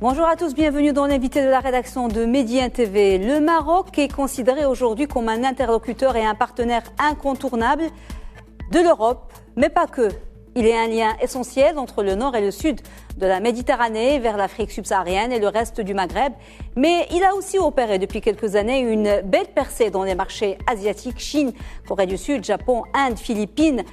Bonjour à tous, bienvenue dans l'invité de la rédaction de Medi 1 TV. Le Maroc est considéré aujourd'hui comme un interlocuteur et un partenaire incontournable de l'Europe, mais pas que. Il est un lien essentiel entre le nord et le sud de la Méditerranée vers l'Afrique subsaharienne et le reste du Maghreb. Mais il a aussi opéré depuis quelques années une belle percée dans les marchés asiatiques, Chine, Corée du Sud, Japon, Inde, Philippines.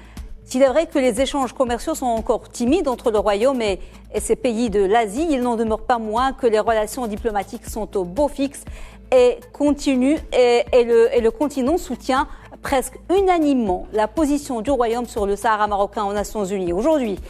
S'il est vrai que les échanges commerciaux sont encore timides entre le Royaume et ces pays de l'Asie, il n'en demeure pas moins que les relations diplomatiques sont au beau fixe et continuent et le continent soutient presque unanimement la position du Royaume sur le Sahara marocain aux Nations Unies. Aujourd'hui,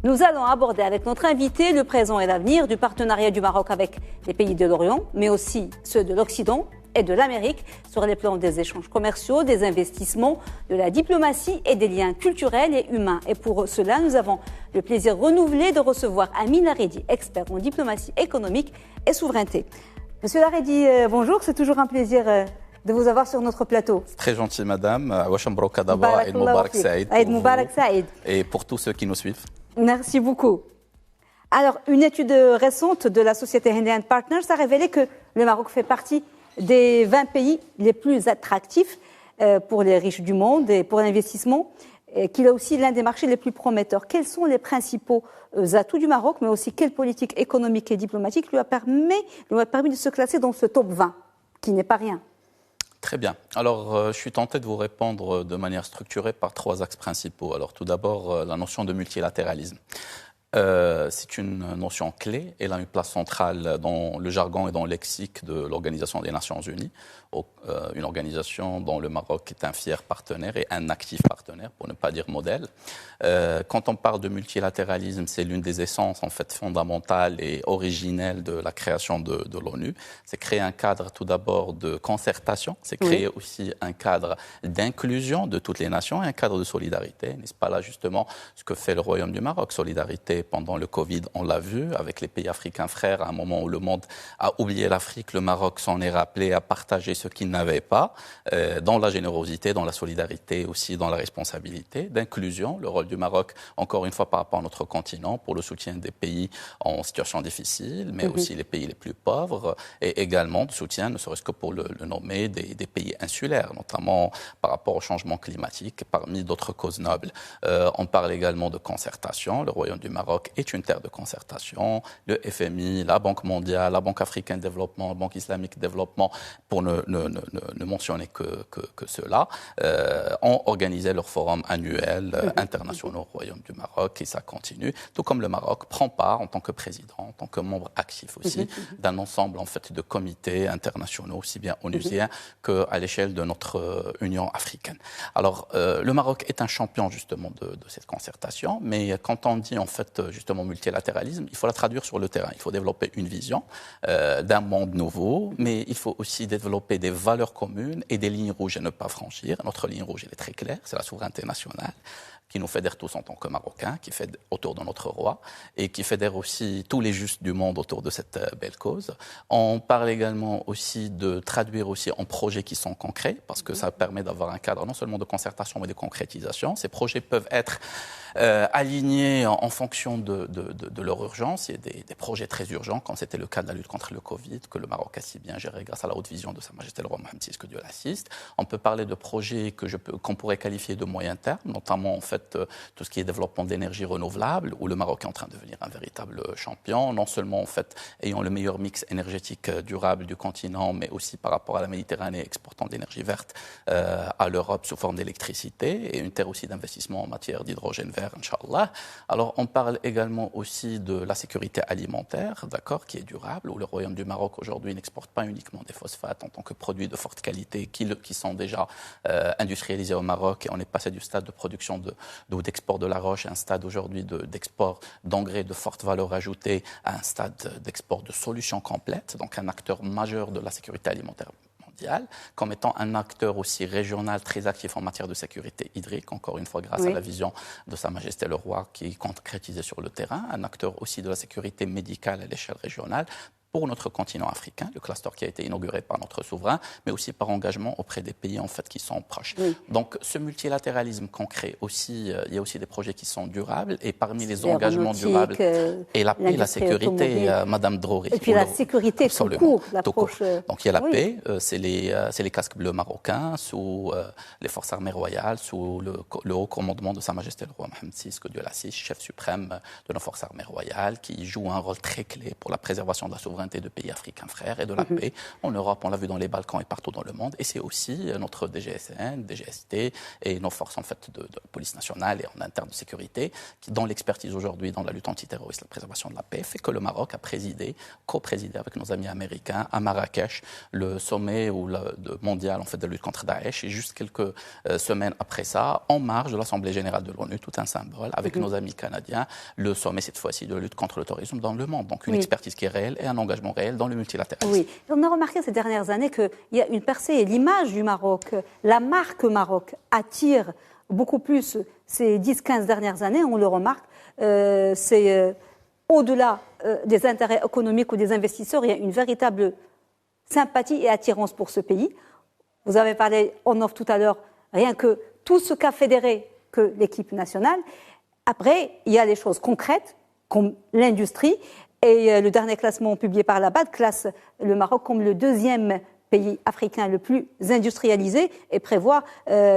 nous allons aborder avec notre invité le présent et l'avenir du partenariat du Maroc avec les pays de l'Orient, mais aussi ceux de l'Occident et de l'Amérique sur les plans des échanges commerciaux, des investissements, de la diplomatie et des liens culturels et humains. Et pour cela, nous avons le plaisir renouvelé de recevoir Amin Laredi, expert en diplomatie économique et souveraineté. Monsieur Laredi, bonjour, c'est toujours un plaisir de vous avoir sur notre plateau. Très gentil, madame. Wacham Broka d'abord, Eid Moubarak Saïd. Eid Moubarak Saïd. Et pour tous ceux qui nous suivent. Merci beaucoup. Alors, une étude récente de la société Henley & Partners a révélé que le Maroc fait partie des 20 pays les plus attractifs pour les riches du monde et pour l'investissement, qu'il est aussi l'un des marchés les plus prometteurs. Quels sont les principaux atouts du Maroc, mais aussi quelle politique économique et diplomatique lui a permis de se classer dans ce top 20, qui n'est pas rien? Très bien. Alors, je suis tenté de vous répondre de manière structurée par trois axes principaux. Alors, tout d'abord, la notion de multilatéralisme. C'est une notion clé. Elle a une place centrale dans le jargon et dans le lexique de l'Organisation des Nations Unies, une organisation dont le Maroc est un fier partenaire et un actif partenaire, pour ne pas dire modèle. Quand on parle de multilatéralisme, c'est l'une des essences en fait fondamentales et originelles de la création de l'ONU. C'est créer un cadre tout d'abord de concertation, c'est créer aussi un cadre d'inclusion de toutes les nations et un cadre de solidarité. N'est-ce pas là justement ce que fait le Royaume du Maroc? Solidarité pendant le Covid, on l'a vu, avec les pays africains frères, à un moment où le monde a oublié l'Afrique, le Maroc s'en est rappelé à partager ce qu'il n'avait pas, dans la générosité, dans la solidarité, aussi dans la responsabilité, d'inclusion, le rôle du Maroc, encore une fois par rapport à notre continent, pour le soutien des pays en situation difficile, mais aussi les pays les plus pauvres, et également de soutien, ne serait-ce que pour le nommer, des pays insulaires, notamment par rapport au changement climatique, parmi d'autres causes nobles. On parle également de concertation, le Royaume du Maroc est une terre de concertation, le FMI, la Banque mondiale, la Banque africaine de développement, la Banque islamique de développement, pour ne mentionner que cela, ont organisé leurs forums annuels internationaux au Royaume du Maroc et ça continue. Tout comme le Maroc prend part en tant que président, en tant que membre actif aussi, d'un ensemble en fait de comités internationaux, aussi bien onusiens qu'à l'échelle de notre Union africaine. Alors, le Maroc est un champion justement de cette concertation, mais quand on dit en fait justement multilatéralisme, il faut la traduire sur le terrain. Il faut développer une vision d'un monde nouveau, mais il faut aussi développer des valeurs communes et des lignes rouges à ne pas franchir. Notre ligne rouge, elle est très claire, c'est la souveraineté nationale, qui nous fédère tous en tant que Marocains, qui fédère autour de notre roi et qui fédère aussi tous les justes du monde autour de cette belle cause. On parle également aussi de traduire aussi en projets qui sont concrets, parce que ça permet d'avoir un cadre non seulement de concertation, mais de concrétisation. Ces projets peuvent être alignés en fonction de leur urgence. Il y a des projets très urgents, comme c'était le cas de la lutte contre le Covid, que le Maroc a si bien géré grâce à la haute vision de Sa Majesté le roi Mohamed VI, que Dieu l'assiste. On peut parler de projets qu'on pourrait qualifier de moyen terme, notamment en fait tout ce qui est développement d'énergie renouvelable, où le Maroc est en train de devenir un véritable champion, non seulement en fait ayant le meilleur mix énergétique durable du continent, mais aussi par rapport à la Méditerranée, exportant de l'énergie verte à l'Europe sous forme d'électricité, et une terre aussi d'investissement en matière d'hydrogène vert, Inch'Allah. Alors on parle également aussi de la sécurité alimentaire, d'accord, qui est durable, où le Royaume du Maroc aujourd'hui n'exporte pas uniquement des phosphates en tant que produits de forte qualité qui sont déjà industrialisés au Maroc, et on est passé du stade de production d'export de la roche à un stade aujourd'hui d'export d'engrais de forte valeur ajoutée à un stade d'export de solutions complètes, donc un acteur majeur de la sécurité alimentaire mondiale, comme étant un acteur aussi régional très actif en matière de sécurité hydrique, encore une fois grâce à la vision de Sa Majesté le Roi qui est concrétisée sur le terrain, un acteur aussi de la sécurité médicale à l'échelle régionale, pour notre continent africain, le cluster qui a été inauguré par notre souverain, mais aussi par engagement auprès des pays en fait qui sont proches. Oui. Donc ce multilatéralisme qu'on crée aussi, il y a aussi des projets qui sont durables et parmi les engagements durables et la paix, la sécurité, Madame Drori. Et puis la sécurité tout court, l'approche. Donc il y a la paix, c'est les casques bleus marocains sous les forces armées royales, sous le haut commandement de Sa Majesté le roi Mohamed VI, que Dieu l'assiste, chef suprême de nos forces armées royales, qui joue un rôle très clé pour la préservation de la souveraineté de pays africains frères et de la paix en Europe, on l'a vu dans les Balkans et partout dans le monde. Et c'est aussi notre DGSN, DGST et nos forces en fait de police nationale et en interne de sécurité, qui, dans l'expertise aujourd'hui dans la lutte antiterroriste, la préservation de la paix, fait que le Maroc a co-présidé avec nos amis américains à Marrakech le sommet mondial en fait de lutte contre Daesh. Et juste quelques semaines après ça, en marge de l'Assemblée générale de l'ONU, tout un symbole avec nos amis canadiens, le sommet cette fois-ci de lutte contre le terrorisme dans le monde. Donc une expertise qui est réelle et un engagement réel dans le multilatéralisme. Oui, on a remarqué ces dernières années qu'il y a une percée et l'image du Maroc, la marque Maroc attire beaucoup plus ces 10-15 dernières années, on le remarque, c'est au-delà des intérêts économiques ou des investisseurs, il y a une véritable sympathie et attirance pour ce pays. Vous avez parlé en off tout à l'heure, rien que tout ce qu'a fédéré que l'équipe nationale. Après, il y a les choses concrètes, comme l'industrie. Et le dernier classement publié par la BAD classe le Maroc comme le deuxième pays africain le plus industrialisé et prévoit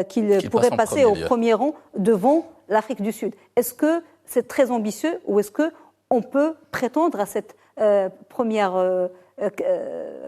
qu'il pourrait passer au premier rang devant l'Afrique du Sud. Est-ce que c'est très ambitieux ou est-ce qu'on peut prétendre à cette première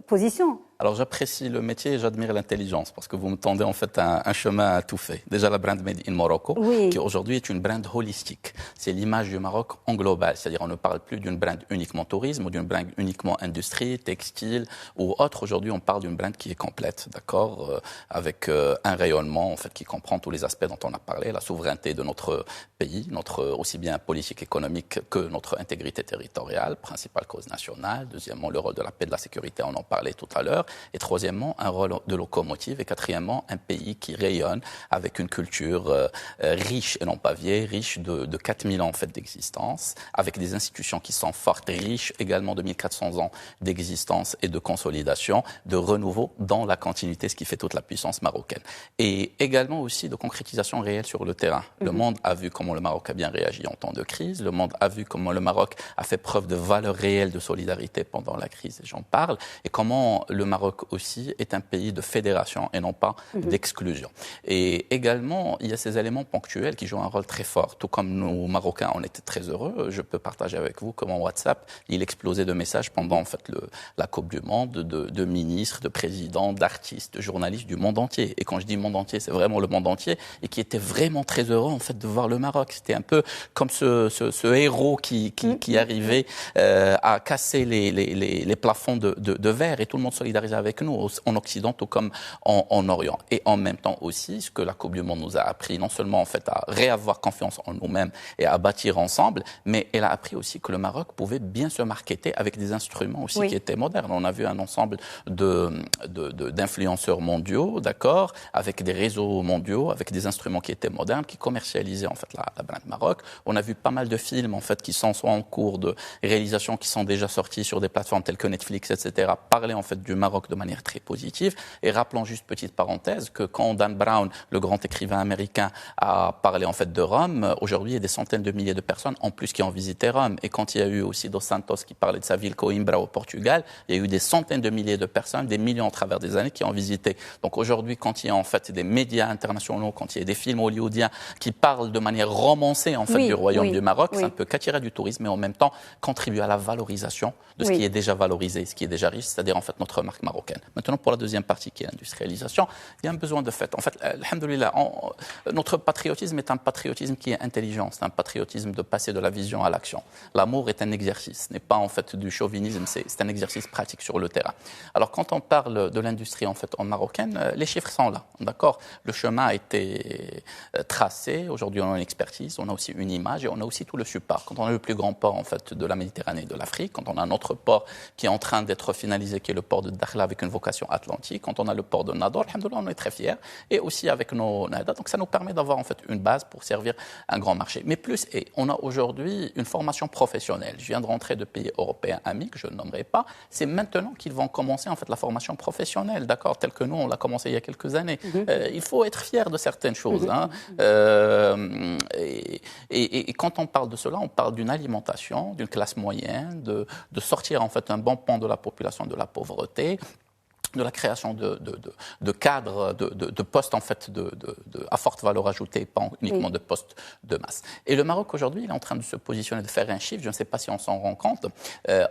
position ? Alors j'apprécie le métier et j'admire l'intelligence parce que vous me tendez en fait un chemin tout fait. Déjà la brand Made in Morocco, qui aujourd'hui est une brand holistique. C'est l'image du Maroc en global, c'est-à-dire on ne parle plus d'une brand uniquement tourisme ou d'une brand uniquement industrie, textile ou autre. Aujourd'hui on parle d'une brand qui est complète, d'accord, avec un rayonnement en fait qui comprend tous les aspects dont on a parlé, la souveraineté de notre pays, notre aussi bien politique économique que notre intégrité territoriale, principale cause nationale. Deuxièmement le rôle de la paix et de la sécurité, on en parlait tout à l'heure. Et troisièmement, un rôle de locomotive. Et quatrièmement, un pays qui rayonne avec une culture riche et non pas vieille, riche de 4000 ans en fait d'existence, avec des institutions qui sont fortes, riches également de 1400 ans d'existence et de consolidation, de renouveau dans la continuité, ce qui fait toute la puissance marocaine. Et également aussi de concrétisation réelle sur le terrain. Le monde a vu comment le Maroc a bien réagi en temps de crise. Le monde a vu comment le Maroc a fait preuve de valeur réelle de solidarité pendant la crise, et j'en parle, et comment le Maroc aussi est un pays de fédération et non pas d'exclusion. Et également, il y a ces éléments ponctuels qui jouent un rôle très fort. Tout comme nous, Marocains, on était très heureux. Je peux partager avec vous comment WhatsApp, il explosait de messages pendant en fait la Coupe du Monde de ministres, de présidents, d'artistes, de journalistes du monde entier. Et quand je dis monde entier, c'est vraiment le monde entier et qui était vraiment très heureux en fait de voir le Maroc. C'était un peu comme ce héros qui arrivait à casser les plafonds de verre et tout le monde solidarisait avec nous en Occident tout comme en Orient. Et en même temps aussi, ce que la Coupe du Monde nous a appris, non seulement en fait à réavoir confiance en nous-mêmes et à bâtir ensemble, mais elle a appris aussi que le Maroc pouvait bien se marketer avec des instruments aussi qui étaient modernes. On a vu un ensemble d'influenceurs mondiaux, d'accord, avec des réseaux mondiaux, avec des instruments qui étaient modernes, qui commercialisaient en fait la brand Maroc. On a vu pas mal de films en fait qui sont soit en cours de réalisation, qui sont déjà sortis sur des plateformes telles que Netflix, etc., parler en fait du Maroc de manière très positive. Et rappelons juste petite parenthèse que quand Dan Brown, le grand écrivain américain, a parlé en fait de Rome, aujourd'hui il y a des centaines de milliers de personnes en plus qui ont visité Rome. Et quand il y a eu aussi Dos Santos qui parlait de sa ville Coimbra au Portugal, il y a eu des centaines de milliers de personnes, des millions à travers des années qui ont visité. Donc aujourd'hui, quand il y a en fait des médias internationaux, quand il y a des films hollywoodiens qui parlent de manière romancée en fait du royaume du Maroc, ça ne peut qu'attirer du tourisme, mais en même temps contribuer à la valorisation de ce qui est déjà valorisé, ce qui est déjà riche, c'est-à-dire en fait notre marque marocaine. Maintenant, pour la deuxième partie qui est l'industrialisation, il y a un besoin de fait. En fait, alhamdoulilah, notre patriotisme est un patriotisme qui est intelligent, c'est un patriotisme de passer de la vision à l'action. L'amour est un exercice, ce n'est pas en fait du chauvinisme, c'est un exercice pratique sur le terrain. Alors quand on parle de l'industrie en fait en marocaine, les chiffres sont là, d'accord. Le chemin a été tracé. Aujourd'hui, on a une expertise, on a aussi une image et on a aussi tout le support. Quand on a le plus grand port en fait de la Méditerranée et de l'Afrique, quand on a un autre port qui est en train d'être finalisé, qui est le port de Dakhla être là avec une vocation atlantique. Quand on a le port de Nador, alhamdoulilah, on est très fiers. Et aussi avec nos NADA. Donc ça nous permet d'avoir en fait une base pour servir un grand marché. Mais plus, et on a aujourd'hui une formation professionnelle. Je viens de rentrer de pays européens amis, que je ne nommerai pas. C'est maintenant qu'ils vont commencer en fait la formation professionnelle, d'accord, telle que nous, on l'a commencé il y a quelques années. Il faut être fier de certaines choses. Hein. Et quand on parle de cela, on parle d'une alimentation, d'une classe moyenne, de sortir en fait un bon pan de la population de la pauvreté, de la création de cadres, de postes en fait à forte valeur ajoutée, pas uniquement de postes de masse. Et le Maroc aujourd'hui, il est en train de se positionner, de faire un chiffre, je ne sais pas si on s'en rend compte,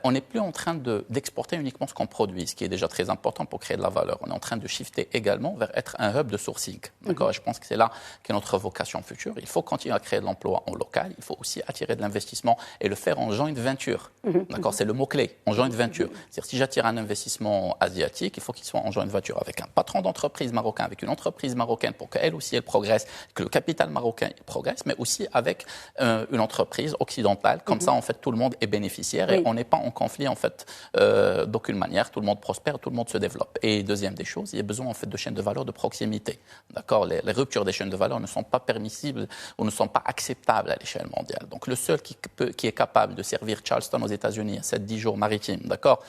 on n'est plus en train d'exporter uniquement ce qu'on produit, ce qui est déjà très important pour créer de la valeur. On est en train de shifter également vers être un hub de sourcing. D'accord. Et je pense que c'est là qu'est notre vocation future. Il faut continuer à créer de l'emploi en local, il faut aussi attirer de l'investissement et le faire en joint venture. D'accord. C'est le mot-clé, en joint venture. C'est-à-dire si j'attire un investissement asiatique, il faut qu'il soit en joint venture avec un patron d'entreprise marocain, avec une entreprise marocaine pour qu'elle aussi elle progresse, que le capital marocain progresse, mais aussi avec une entreprise occidentale. Comme ça, en fait, tout le monde est bénéficiaire et on n'est pas en conflit, en fait, d'aucune manière. Tout le monde prospère, tout le monde se développe. Et deuxième des choses, il y a besoin, en fait, de chaînes de valeur de proximité. D'accord. Les ruptures des chaînes de valeur ne sont pas permissibles ou ne sont pas acceptables à l'échelle mondiale. Donc, le seul qui est capable de servir Charleston aux États-Unis à 7-10 jours maritimes, d'accord,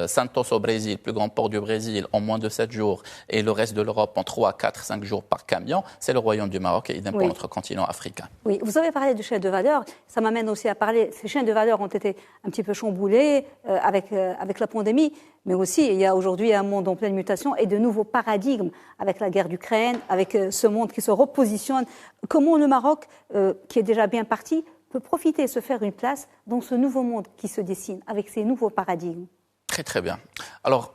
Santos au Brésil, plus grand port du Brésil, en moins de 7 jours, et le reste de l'Europe en 3, 4, 5 jours par camion, c'est le royaume du Maroc et idem pour notre continent africain. Oui, vous avez parlé de chaînes de valeur, ça m'amène aussi à parler, ces chaînes de valeur ont été un petit peu chamboulées avec la pandémie, mais aussi il y a aujourd'hui un monde en pleine mutation et de nouveaux paradigmes avec la guerre d'Ukraine, avec ce monde qui se repositionne. Comment le Maroc, qui est déjà bien parti, peut profiter et se faire une place dans ce nouveau monde qui se dessine, avec ces nouveaux paradigmes? Très très bien. Alors,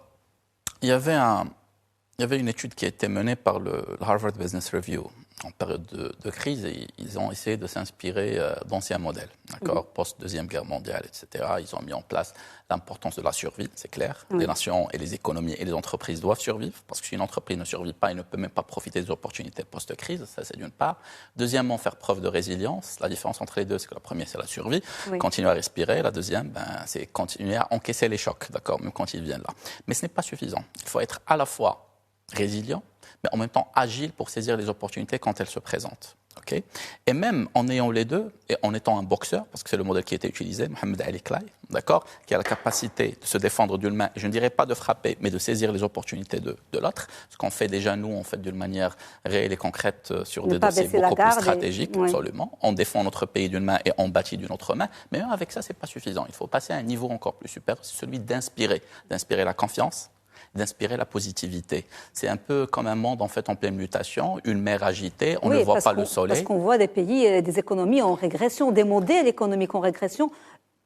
il y avait une étude qui a été menée par le Harvard Business Review en période de crise et ils ont essayé de s'inspirer d'anciens modèles, d'accord, post-deuxième guerre mondiale, etc. Ils ont mis en place l'importance de la survie, c'est clair. Les nations et les économies et les entreprises doivent survivre parce que si une entreprise ne survit pas, elle ne peut même pas profiter des opportunités post-crise, ça c'est d'une part. Deuxièmement, faire preuve de résilience. La différence entre les deux, c'est que la première, c'est la survie, continuer à respirer. La deuxième, c'est continuer à encaisser les chocs, d'accord, même quand ils viennent là. Mais ce n'est pas suffisant. Il faut être à la fois résilient, mais en même temps agile pour saisir les opportunités quand elles se présentent. Okay. Et même en ayant les deux, et en étant un boxeur, parce que c'est le modèle qui a été utilisé, Mohamed Ali Clay, d'accord, qui a la capacité de se défendre d'une main, je ne dirais pas de frapper, mais de saisir les opportunités de l'autre, ce qu'on fait déjà nous, on fait d'une manière réelle et concrète sur des dossiers beaucoup plus stratégiques, absolument. On défend notre pays d'une main et on bâtit d'une autre main, mais même avec ça, c'est pas suffisant. Il faut passer à un niveau encore plus supérieur, c'est celui d'inspirer la confiance, d'inspirer la positivité. C'est un peu comme un monde en fait en pleine mutation, une mer agitée, on ne voit pas le soleil. Parce qu'on voit des pays, des économies en régression, des modèles économiques en régression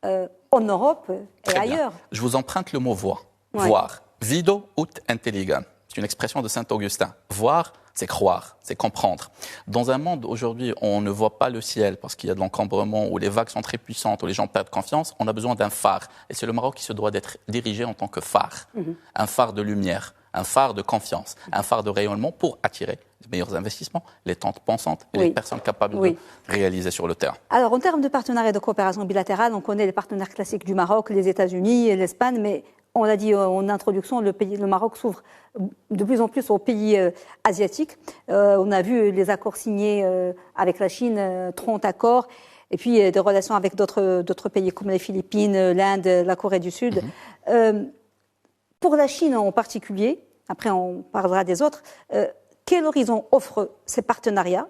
en Europe et ailleurs. Je vous emprunte le mot voir. Vido ut intelligam. C'est une expression de Saint-Augustin. Voir, c'est croire, c'est comprendre. Dans un monde aujourd'hui où on ne voit pas le ciel parce qu'il y a de l'encombrement, où les vagues sont très puissantes, où les gens perdent confiance, on a besoin d'un phare. Et c'est le Maroc qui se doit d'être dirigé en tant que phare. Un phare de lumière, un phare de confiance, un phare de rayonnement pour attirer les meilleurs investissements, les tentes pensantes et les personnes capables de réaliser sur le terrain. Alors, en termes de partenariat et de coopération bilatérale, on connaît les partenaires classiques du Maroc, les États-Unis et l'Espagne, mais on l'a dit en introduction, le Maroc s'ouvre de plus en plus aux pays asiatiques. On a vu les accords signés avec la Chine, 30 accords, et puis des relations avec d'autres pays comme les Philippines, l'Inde, la Corée du Sud. Pour la Chine en particulier, après on parlera des autres, quel horizon offrent ces partenariats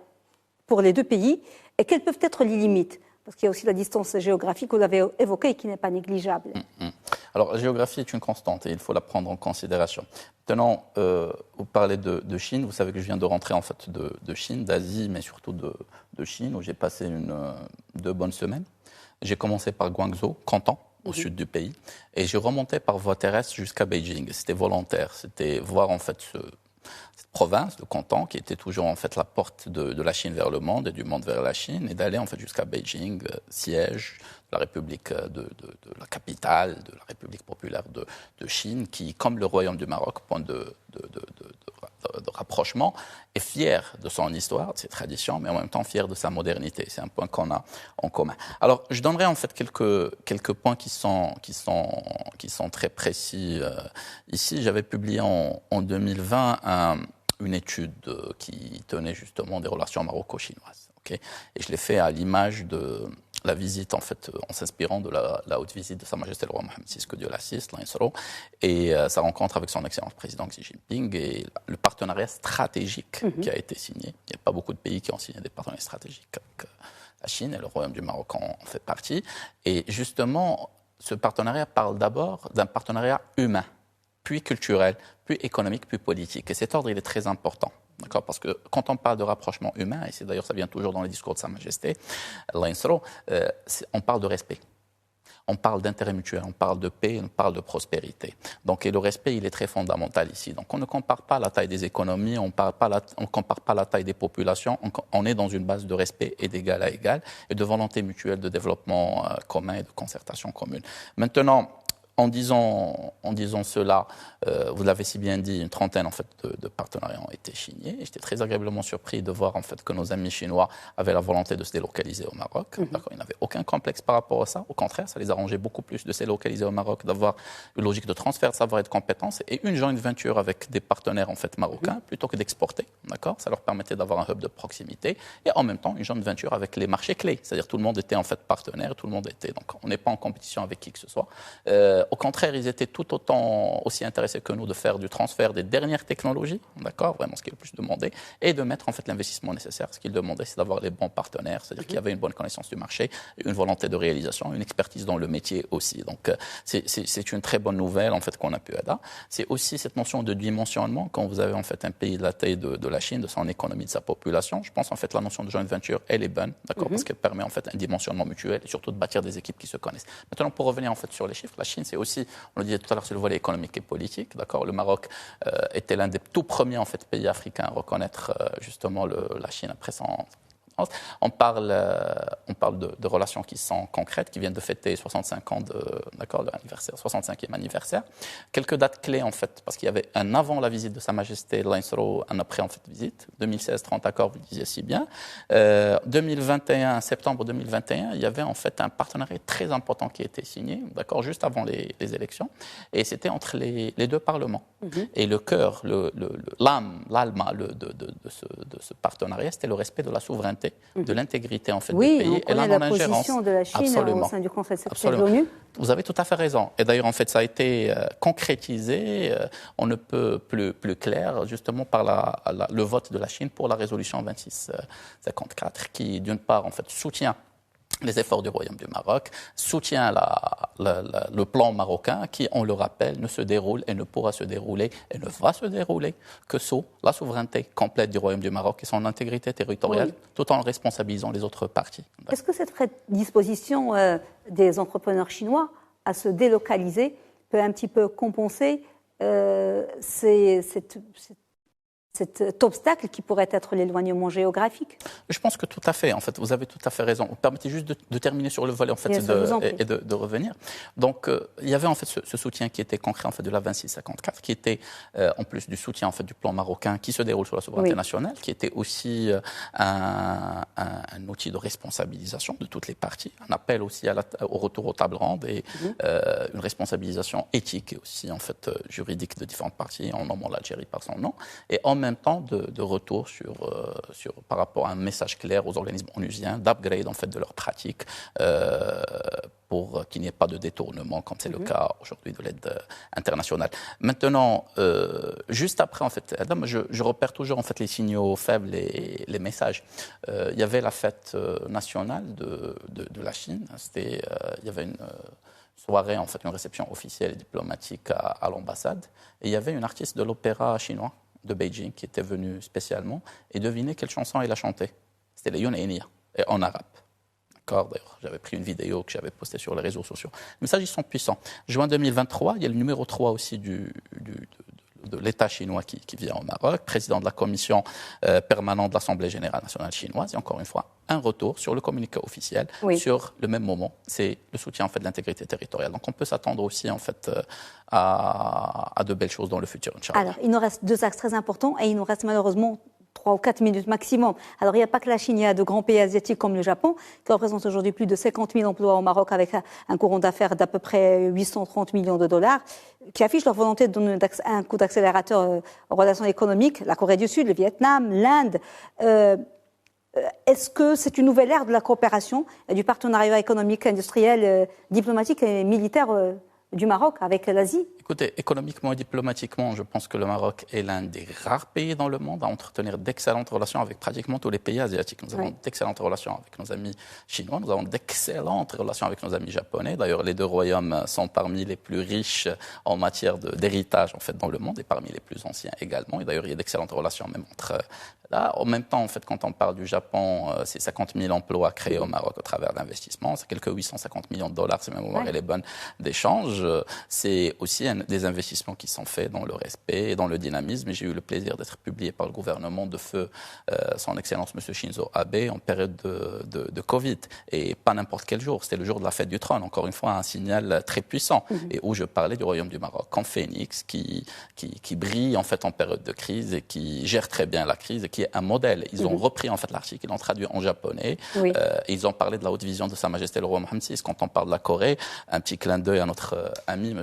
pour les deux pays et quelles peuvent être les limites? Parce qu'il y a aussi la distance géographique que vous avez évoquée et qui n'est pas négligeable. Alors, la géographie est une constante et il faut la prendre en considération. Maintenant, vous parlez de Chine. Vous savez que je viens de rentrer en fait de Chine, d'Asie, mais surtout de Chine, où j'ai passé 2 bonnes semaines. J'ai commencé par Guangzhou, Canton, au sud du pays, et j'ai remonté par voie terrestre jusqu'à Beijing. C'était volontaire. C'était voir en fait cette province de Canton, qui était toujours en fait la porte de la Chine vers le monde et du monde vers la Chine, et d'aller en fait jusqu'à Beijing, siège de la République de la capitale de la République populaire de Chine, qui, comme le Royaume du Maroc, point de rapprochement, est fier de son histoire, de ses traditions, mais en même temps fier de sa modernité. C'est un point qu'on a en commun. Alors, je donnerai en fait quelques points qui sont très précis ici. J'avais publié en 2020 une étude qui tenait justement des relations maroco-chinoises. Okay, et je l'ai fait à l'image de la visite, en fait, en s'inspirant de la haute visite de Sa Majesté le roi Mohammed VI, que Dieu l'assiste, et sa rencontre avec son excellence président Xi Jinping et le partenariat stratégique qui a été signé. Il n'y a pas beaucoup de pays qui ont signé des partenariats stratégiques avec la Chine, et le Royaume du Maroc en fait partie. Et justement, ce partenariat parle d'abord d'un partenariat humain, puis culturel, puis économique, puis politique. Et cet ordre, il est très important. D'accord, parce que quand on parle de rapprochement humain, et c'est d'ailleurs ça vient toujours dans les discours de Sa Majesté, on parle de respect. On parle d'intérêt mutuel, on parle de paix, on parle de prospérité. Donc, et le respect, il est très fondamental ici. Donc, on ne compare pas la taille des économies, on ne compare pas la taille des populations. On est dans une base de respect et d'égal à égal et de volonté mutuelle de développement commun et de concertation commune. Maintenant, en disant cela, vous l'avez si bien dit, une trentaine en fait de partenariats ont été signés. J'étais très agréablement surpris de voir en fait que nos amis chinois avaient la volonté de se délocaliser au Maroc. Ils n'avaient aucun complexe par rapport à ça. Au contraire, ça les arrangeait beaucoup plus de se délocaliser au Maroc, d'avoir une logique de transfert de savoir et de compétences et une joint venture avec des partenaires en fait marocains plutôt que d'exporter. D'accord, ça leur permettait d'avoir un hub de proximité et en même temps une joint venture avec les marchés clés. C'est-à-dire tout le monde était en fait partenaire, tout le monde était. Donc on n'est pas en compétition avec qui que ce soit. Au contraire, ils étaient tout autant aussi intéressés que nous de faire du transfert des dernières technologies, d'accord, vraiment ce qui est le plus demandé, et de mettre en fait l'investissement nécessaire. Ce qu'ils demandaient, c'est d'avoir les bons partenaires, c'est-à-dire qu'il y avait une bonne connaissance du marché, une volonté de réalisation, une expertise dans le métier aussi. Donc c'est une très bonne nouvelle en fait qu'on a pu avoir. C'est aussi cette notion de dimensionnement quand vous avez en fait un pays de la taille de la Chine, de son économie, de sa population. Je pense en fait la notion de joint venture, elle est bonne, d'accord, parce qu'elle permet en fait un dimensionnement mutuel et surtout de bâtir des équipes qui se connaissent. Maintenant, pour revenir en fait sur les chiffres, la Chine, c'est aussi, on le disait tout à l'heure, c'est le volet économique et politique. D'accord, le Maroc était l'un des tout premiers en fait, pays africains à reconnaître justement la Chine après son. On parle de relations qui sont concrètes, qui viennent de fêter 65 ans de l'anniversaire, 65e anniversaire. Quelques dates clés en fait, parce qu'il y avait un avant la visite de Sa Majesté l'Ainsro, un après en fait visite. 2016, 30 accords, vous le disiez si bien. 2021, septembre 2021, il y avait en fait un partenariat très important qui a été signé, d'accord, juste avant les élections, et c'était entre les deux parlements. Et le cœur, l'âme de ce partenariat, c'était le respect de la souveraineté, de l'intégrité en fait du pays et la non-ingérence. Position de la Chine au sein du Conseil de sécurité de l'ONU. Vous avez tout à fait raison. Et d'ailleurs, en fait, ça a été concrétisé, on ne peut plus clair, justement par le vote de la Chine pour la résolution 2654, qui d'une part en fait soutient les efforts du Royaume du Maroc, soutient le plan marocain qui, on le rappelle, ne se déroule et ne pourra se dérouler et ne va se dérouler que sous la souveraineté complète du Royaume du Maroc et son intégrité territoriale, tout en responsabilisant les autres parties. Est-ce que cette disposition des entrepreneurs chinois à se délocaliser peut un petit peu compenser cet obstacle qui pourrait être l'éloignement géographique? Je pense que tout à fait. En fait, vous avez tout à fait raison. Vous permettez juste de terminer sur le volet en fait et de revenir. Donc, il y avait en fait ce soutien qui était concret en fait de la 2654, qui était en plus du soutien en fait du plan marocain qui se déroule sur la souveraineté nationale, qui était aussi un outil de responsabilisation de toutes les parties, un appel aussi au retour aux tables rondes et une responsabilisation éthique et aussi en fait juridique de différentes parties, en nommant l'Algérie par son nom, et en même temps de retour par rapport à un message clair aux organismes onusiens, d'upgrade en fait de leurs pratiques pour qu'il n'y ait pas de détournement comme c'est le cas aujourd'hui de l'aide internationale. Maintenant, juste après en fait, Adam, je repère toujours en fait les signaux faibles et les messages. Il y avait la fête nationale de la Chine. Il y avait une soirée en fait, une réception officielle et diplomatique à l'ambassade, et il y avait une artiste de l'opéra chinois de Beijing qui était venue spécialement, et devinez quelle chanson elle a chantée. C'était les Yunainia, et en arabe. D'accord, d'ailleurs, j'avais pris une vidéo que j'avais postée sur les réseaux sociaux. Les messages, ils sont puissants. Juin 2023, il y a le numéro 3 aussi l'État chinois qui vient au Maroc, président de la commission permanente de l'Assemblée générale nationale chinoise, et encore une fois, un retour sur le communiqué officiel sur le même moment. C'est le soutien en fait, de l'intégrité territoriale. Donc on peut s'attendre aussi en fait, à de belles choses dans le futur, Inch'Allah. Alors, il nous reste 2 axes très importants et il nous reste malheureusement 3 ou 4 minutes maximum. Alors, il n'y a pas que la Chine, il y a de grands pays asiatiques comme le Japon, qui représentent aujourd'hui plus de 50 000 emplois au Maroc avec un courant d'affaires d'à peu près 830 millions de dollars, qui affichent leur volonté de donner un coup d'accélérateur aux relations économiques. La Corée du Sud, le Vietnam, l'Inde. Est-ce que c'est une nouvelle ère de la coopération et du partenariat économique, industriel, diplomatique et militaire du Maroc avec l'Asie? Écoutez, économiquement et diplomatiquement, je pense que le Maroc est l'un des rares pays dans le monde à entretenir d'excellentes relations avec pratiquement tous les pays asiatiques. Nous avons d'excellentes relations avec nos amis chinois, nous avons d'excellentes relations avec nos amis japonais. D'ailleurs, les 2 royaumes sont parmi les plus riches en matière d'héritage en fait, dans le monde et parmi les plus anciens également. Et d'ailleurs, il y a d'excellentes relations même entre... Là, en même temps, en fait, quand on parle du Japon, c'est 50 000 emplois créés au Maroc au travers d'investissements. C'est quelques 850 millions de dollars, si ma mémoire elle est bonne, d'échanges. C'est aussi des investissements qui sont faits dans le respect et dans le dynamisme. Et j'ai eu le plaisir d'être publié par le gouvernement de feu son Excellence M. Shinzo Abe en période de Covid. Et pas n'importe quel jour. C'était le jour de la fête du trône. Encore une fois, un signal très puissant. Et où je parlais du Royaume du Maroc comme phénix qui brille en fait en période de crise et qui gère très bien la crise et qui est un modèle. Ils ont repris en fait l'article, ils l'ont traduit en japonais. Et ils ont parlé de la haute vision de Sa Majesté le roi Mohammed VI. Quand on parle de la Corée, un petit clin d'œil à notre ami,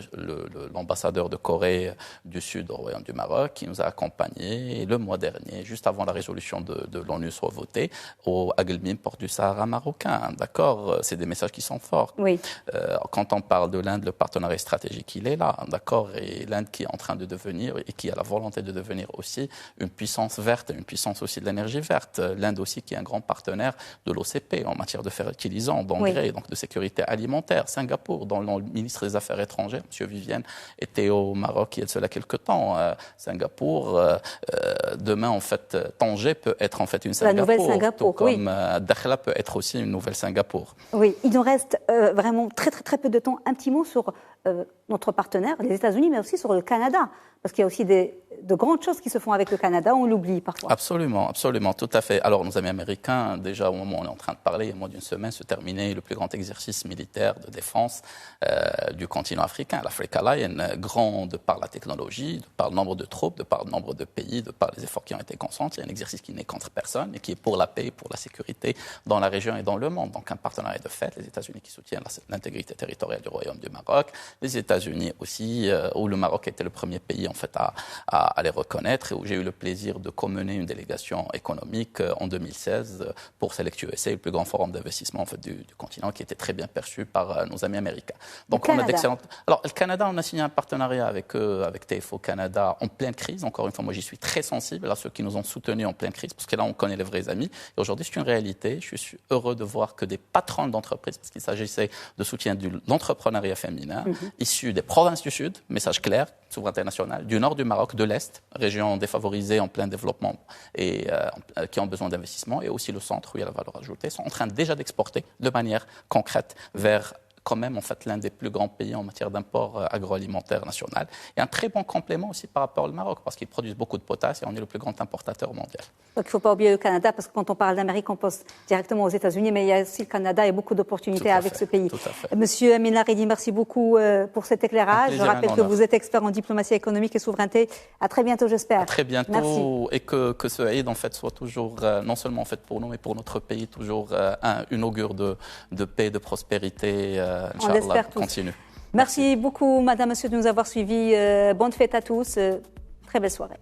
l'ambassadeur de Corée du Sud au Royaume du Maroc, qui nous a accompagnés le mois dernier, juste avant la résolution de l'ONU soit votée, au Aglmim, port du Sahara marocain. D'accord, c'est des messages qui sont forts. Quand on parle de l'Inde, le partenariat stratégique, il est là. D'accord, et l'Inde qui est en train de devenir et qui a la volonté de devenir aussi une puissance verte, une puissance aussi de l'énergie verte. L'Inde aussi qui est un grand partenaire de l'OCP en matière de fertilisants, d'engrais, donc de sécurité alimentaire. Singapour, dont le ministre des Affaires étrangères, M. Vivienne, était au Maroc il y a de cela quelques temps. Singapour, demain en fait, Tanger peut être en fait une Singapour. La nouvelle Singapour, tout comme Dakhla peut être aussi une nouvelle Singapour. Oui, il nous reste vraiment très peu de temps. Un petit mot sur notre partenaire, les États-Unis, mais aussi sur le Canada. Parce qu'il y a aussi de grandes choses qui se font avec le Canada, on l'oublie parfois. Absolument, absolument, tout à fait. Alors, nos amis américains, déjà au moment où on est en train de parler, il y a moins d'une semaine, se terminait le plus grand exercice militaire de défense du continent africain, l'Africa Lion, grand de par la technologie, de par le nombre de troupes, de par le nombre de pays, de par les efforts qui ont été consentis. Il y a un exercice qui n'est qu'entre personnes et qui est pour la paix et pour la sécurité dans la région et dans le monde. Donc, un partenariat de fait, les États-Unis qui soutiennent l'intégrité territoriale du Royaume du Maroc, les États-Unis aussi, où le Maroc était le premier pays en fait à les reconnaître et où j'ai eu le plaisir de co-mener une délégation économique en 2016 pour Select USA, le plus grand forum d'investissement en fait, du continent qui était très bien perçu par nos amis américains. Donc on a d'excellentes... Alors le Canada, on a signé un partenariat avec eux, avec TFO Canada en pleine crise. Encore une fois, moi j'y suis très sensible à ceux qui nous ont soutenus en pleine crise parce que là on connaît les vrais amis. Et aujourd'hui c'est une réalité. Je suis heureux de voir que des patrons d'entreprises, parce qu'il s'agissait de soutien de l'entrepreneuriat féminin, issus des provinces du Sud, message clair, souveraineté nationale, du nord du Maroc, de l'Est, région défavorisée en plein développement et qui ont besoin d'investissement, et aussi le centre où il y a la valeur ajoutée, sont en train déjà d'exporter de manière concrète vers quand même en fait l'un des plus grands pays en matière d'import agroalimentaire national. Et un très bon complément aussi par rapport au Maroc, parce qu'ils produisent beaucoup de potasse et on est le plus grand importateur mondial. Donc il ne faut pas oublier le Canada, parce que quand on parle d'Amérique, on pense directement aux États-Unis, mais il y a aussi le Canada et beaucoup d'opportunités avec ce pays. Monsieur Amin Laridi, merci beaucoup pour cet éclairage. Je rappelle que vous êtes expert en diplomatie économique et souveraineté. À très bientôt, j'espère. À très bientôt. Merci. Et que ce aide en fait soit toujours, non seulement en fait pour nous, mais pour notre pays, toujours une augure de paix, de prospérité. On l'espère tous. Continue. Merci beaucoup, madame, monsieur, de nous avoir suivis. Bonne fête à tous. Très belle soirée.